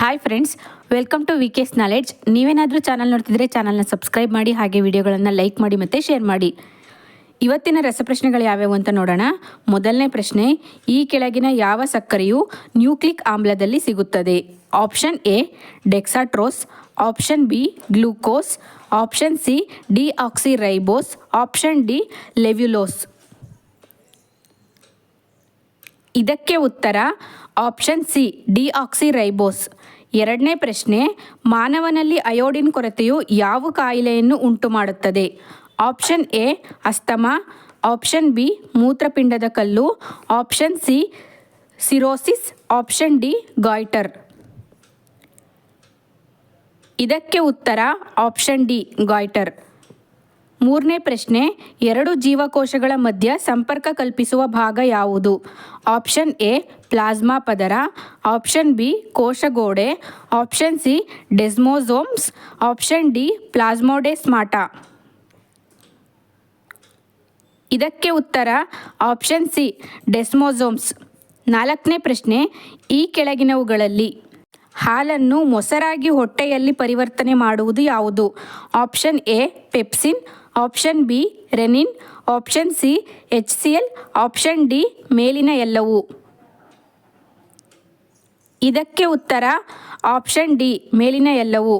Hi friends, welcome to VK's knowledge. ನೀವೇನಾದರೂ channel ನೋಡ್ತಿದ್ರೆ ಚಾನಲ್ನ ಸಬ್ಸ್ಕ್ರೈಬ್ ಮಾಡಿ, ಹಾಗೆ ವಿಡಿಯೋಗಳನ್ನು ಲೈಕ್ ಮಾಡಿ ಮತ್ತು ಶೇರ್ ಮಾಡಿ. ಇವತ್ತಿನ ರಸಪ್ರಶ್ನೆಗಳು ಯಾವ್ಯಾವು ಅಂತ ನೋಡೋಣ. ಮೊದಲನೇ ಪ್ರಶ್ನೆ, ಈ ಕೆಳಗಿನ ಯಾವ ಸಕ್ಕರೆಯು ನ್ಯೂಕ್ಲಿಕ್ ಆಮ್ಲದಲ್ಲಿ ಸಿಗುತ್ತದೆ? Option A dextrose, option B glucose, option C deoxyribose, option D levulose. ಇದಕ್ಕೆ ಉತ್ತರ ಆಪ್ಷನ್ ಸಿ ಡಿಆಕ್ಸಿರೈಬೋಸ್. ಎರಡನೇ ಪ್ರಶ್ನೆ, ಮಾನವನಲ್ಲಿ ಅಯೋಡಿನ್ ಕೊರತೆಯು ಯಾವ ಕಾಯಿಲೆಯನ್ನು ಉಂಟು ಮಾಡುತ್ತದೆ? Option A asthma, option B ಮೂತ್ರಪಿಂಡದ ಕಲ್ಲು, option C cirrhosis, option D goitre. ಇದಕ್ಕೆ ಉತ್ತರ ಆಪ್ಷನ್ ಡಿ ಗಾಯ್ಟರ್. ಮೂರನೇ ಪ್ರಶ್ನೆ, ಎರಡು ಜೀವಕೋಶಗಳ ಮಧ್ಯ ಸಂಪರ್ಕ ಕಲ್ಪಿಸುವ ಭಾಗ ಯಾವುದು? ಆಪ್ಷನ್ ಎ ಪ್ಲಾಸ್ಮಾ ಪದರ, ಆಪ್ಷನ್ ಬಿ ಕೋಶಗೋಡೆ, option C desmosomes, option D plasmodesmata. ಇದಕ್ಕೆ ಉತ್ತರ ಆಪ್ಷನ್ ಸಿ ಡೆಸ್ಮೋಸೋಮ್ಸ್. ನಾಲ್ಕನೇ ಪ್ರಶ್ನೆ, ಈ ಕೆಳಗಿನವುಗಳಲ್ಲಿ ಹಾಲನ್ನು ಮೊಸರಾಗಿ ಹೊಟ್ಟೆಯಲ್ಲಿ ಪರಿವರ್ತನೆ ಮಾಡುವುದು ಯಾವುದು? Option A pepsin, option B renin, option C HCl, option D ಮೇಲಿನ ಎಲ್ಲವೂ. ಇದಕ್ಕೆ ಉತ್ತರ ಆಪ್ಷನ್ ಡಿ ಮೇಲಿನ ಎಲ್ಲವೂ.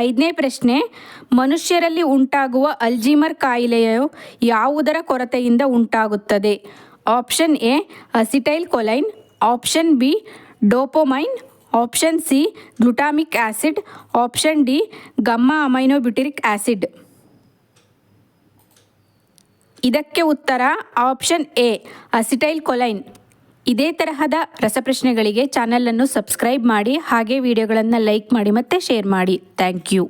ಐದನೇ ಪ್ರಶ್ನೆ, ಮನುಷ್ಯರಲ್ಲಿ ಉಂಟಾಗುವ ಅಲ್ಝೀಮರ್ ಕಾಯಿಲೆಯು ಯಾವುದರ ಕೊರತೆಯಿಂದ ಉಂಟಾಗುತ್ತದೆ? Option A acetylcholine, option B dopamine, option C glutamic acid, option D gamma aminobutyric acid. ಇದಕ್ಕೆ ಉತ್ತರ ಆಪ್ಷನ್ ಎ ಅಸಿಟೈಲ್ ಕೊಲೈನ್. ಇದೇ ತರಹದ ರಸಪ್ರಶ್ನೆಗಳಿಗೆ ಚಾನಲನ್ನು ಸಬ್ಸ್ಕ್ರೈಬ್ ಮಾಡಿ, ಹಾಗೆ ವಿಡಿಯೋಗಳನ್ನು ಲೈಕ್ ಮಾಡಿ ಮತ್ತು ಶೇರ್ ಮಾಡಿ. Thank you.